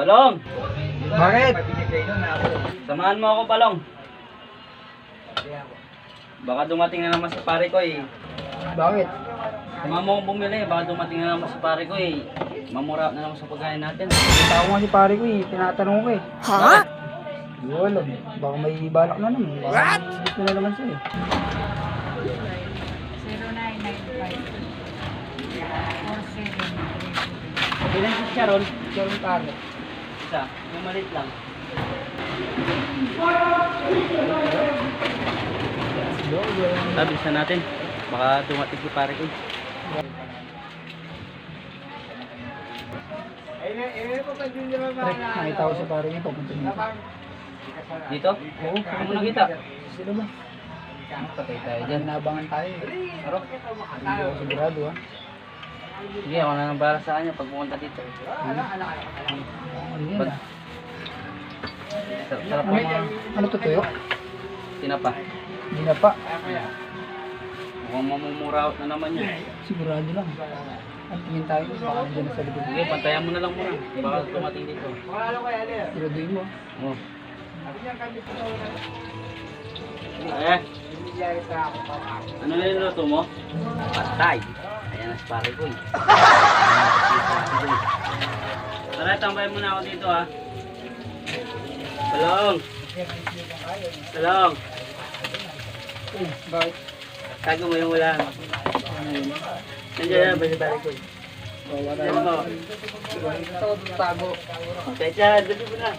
Balong! Bakit? Samahan mo ako, Balong. Baka dumating na naman si pare ko eh. Bakit? Samahan mo akong bumili, baka dumating na naman si pare ko eh. Mamura na naman sa pagkain natin. Kita ko nga si pare ko eh. Tinatanong ko eh. Ha? Hindi ko alam. Baka may balak na naman. What? Gusto na naman siya eh. 0995 Ilan si Sharon? Sharon Kano. Isa, yung maliit lang. Sabi sa natin, baka dumating si pare ko. Pre, nakita ko si pare niya. Papunta niya. Dito? Oo. Saan mo nakita? Sino ba? Patay tayo dyan. Nabangan tayo eh. Aro? Hindi ako sigurado ha. Sige, ako na nang para sa kanya pag pumunta dito. Ano yan Ba't? ah? Sarap po mga Ano to tuyo? tinapa. Hindi na pa. Mukhang mamumura out na naman yan. Sigurado lang. At tingin tayo. Baka nandiyan na sa likod. Sige, pantayan mo na lang muna. Baka dumating dito. Siguraduhin mo. Oh. Eh, ano na yung luto mo? Patay. Ayan na si pare ko eh. Tara, tambay muna ako dito ha. Balong! Balong! Eh, bakit? Tago mo yung ulan. Nandiyan na ba si pare ko eh? Wala Nandiyan mo. Ito, tago. Okay, dyan. Dali mo na.